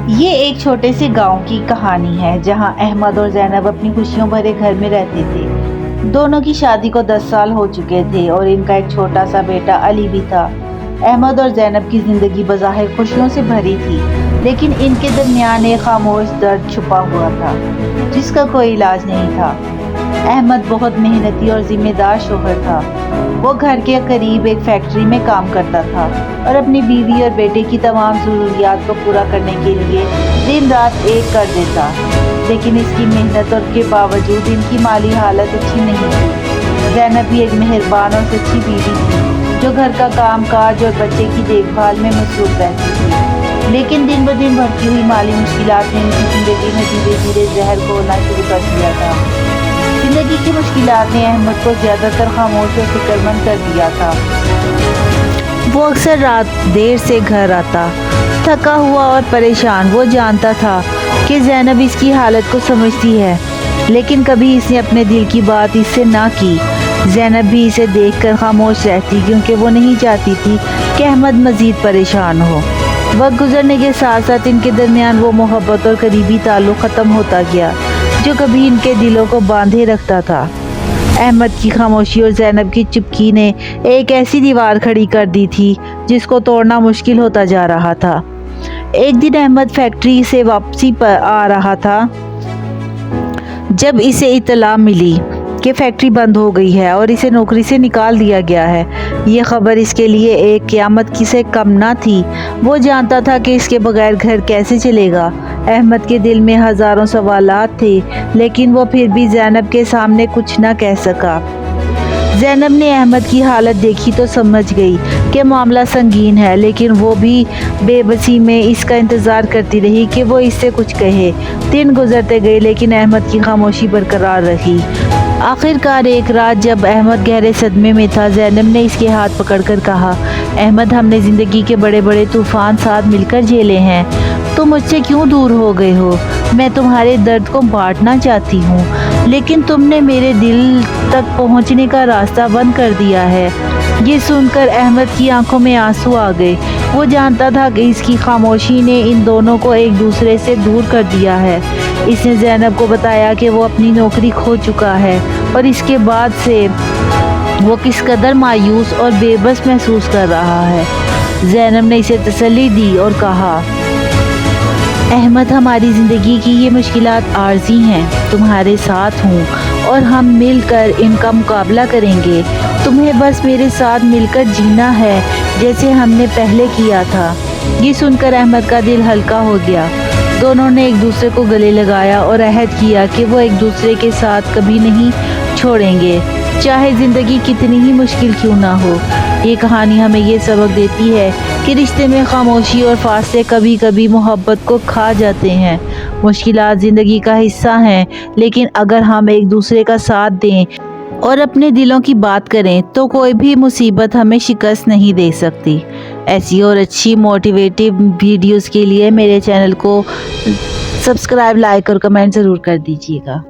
یہ ایک چھوٹے سے گاؤں کی کہانی ہے جہاں احمد اور زینب اپنی خوشیوں بھرے گھر میں رہتے تھے۔ دونوں کی شادی کو 10 سال ہو چکے تھے اور ان کا ایک چھوٹا سا بیٹا علی بھی تھا۔ احمد اور زینب کی زندگی بظاہر خوشیوں سے بھری تھی، لیکن ان کے درمیان ایک خاموش درد چھپا ہوا تھا جس کا کوئی علاج نہیں تھا۔ احمد بہت محنتی اور ذمہ دار شوہر تھا۔ وہ گھر کے قریب ایک فیکٹری میں کام کرتا تھا اور اپنی بیوی اور بیٹے کی تمام ضروریات کو پورا کرنے کے لیے دن رات ایک کر دیتا، لیکن اس کی محنت اور کے باوجود ان کی مالی حالت اچھی نہیں تھی۔ زینب بھی ایک مہربان اور سچی بیوی تھی جو گھر کا کام کاج اور بچے کی دیکھ بھال میں مصروف رہتی تھی، لیکن دن بدن بڑھتی ہوئی مالی مشکلات نے ان کی زندگی میں دھیرے دھیرے زہر گھولنا شروع کر دیا تھا۔ زندگی کی مشکلات نے احمد کو زیادہ تر خاموش اور فکر مند کر دیا تھا۔ وہ اکثر رات دیر سے گھر آتا، تھکا ہوا اور پریشان۔ وہ جانتا تھا کہ زینب اس کی حالت کو سمجھتی ہے، لیکن کبھی اس نے اپنے دل کی بات اس سے نہ کی۔ زینب بھی اسے دیکھ کر خاموش رہتی کیونکہ وہ نہیں چاہتی تھی کہ احمد مزید پریشان ہو۔ وقت گزرنے کے ساتھ ساتھ ان کے درمیان وہ محبت اور قریبی تعلق ختم ہوتا گیا جو کبھی ان کے دلوں کو باندھے رکھتا تھا۔ احمد کی خاموشی اور زینب کی چپکی نے ایک ایسی دیوار کھڑی کر دی تھی جس کو توڑنا مشکل ہوتا جا رہا تھا۔ ایک دن احمد فیکٹری سے واپسی پر آ رہا تھا جب اسے اطلاع ملی کہ فیکٹری بند ہو گئی ہے اور اسے نوکری سے نکال دیا گیا ہے۔ یہ خبر اس کے لیے ایک قیامت سے کم نہ تھی۔ وہ جانتا تھا کہ اس کے بغیر گھر کیسے چلے گا۔ احمد کے دل میں ہزاروں سوالات تھے، لیکن وہ پھر بھی زینب کے سامنے کچھ نہ کہہ سکا۔ زینب نے احمد کی حالت دیکھی تو سمجھ گئی کہ معاملہ سنگین ہے، لیکن وہ بھی بے بسی میں اس کا انتظار کرتی رہی کہ وہ اس سے کچھ کہے۔ دن گزرتے گئے لیکن احمد کی خاموشی برقرار رہی۔ آخر کار ایک رات جب احمد گہرے صدمے میں تھا، زینب نے اس کے ہاتھ پکڑ کر کہا، احمد، ہم نے زندگی کے بڑے بڑے طوفان ساتھ مل کر جھیلے ہیں، تم مجھ سے کیوں دور ہو گئے ہو؟ میں تمہارے درد کو بانٹنا چاہتی ہوں، لیکن تم نے میرے دل تک پہنچنے کا راستہ بند کر دیا ہے۔ یہ سن کر احمد کی آنکھوں میں آنسو آ گئے۔ وہ جانتا تھا کہ اس کی خاموشی نے ان دونوں کو ایک دوسرے سے دور کر دیا ہے۔ اس نے زینب کو بتایا کہ وہ اپنی نوکری کھو چکا ہے اور اس کے بعد سے وہ کس قدر مایوس اور بے بس محسوس کر رہا ہے۔ زینب نے اسے تسلی دی اور کہا، احمد، ہماری زندگی کی یہ مشکلات عارضی ہیں، تمہارے ساتھ ہوں اور ہم مل کر ان کا مقابلہ کریں گے۔ تمہیں بس میرے ساتھ مل کر جینا ہے جیسے ہم نے پہلے کیا تھا۔ یہ سن کر احمد کا دل ہلکا ہو گیا۔ دونوں نے ایک دوسرے کو گلے لگایا اور عہد کیا کہ وہ ایک دوسرے کے ساتھ کبھی نہیں چھوڑیں گے، چاہے زندگی کتنی ہی مشکل کیوں نہ ہو۔ یہ کہانی ہمیں یہ سبق دیتی ہے کہ رشتے میں خاموشی اور فاصلے کبھی کبھی محبت کو کھا جاتے ہیں۔ مشکلات زندگی کا حصہ ہیں، لیکن اگر ہم ایک دوسرے کا ساتھ دیں اور اپنے دلوں کی بات کریں تو کوئی بھی مصیبت ہمیں شکست نہیں دے سکتی۔ ایسی اور اچھی موٹیویٹیو ویڈیوز کے لیے میرے چینل کو سبسکرائب، لائک اور کمنٹ ضرور کر دیجیے گا۔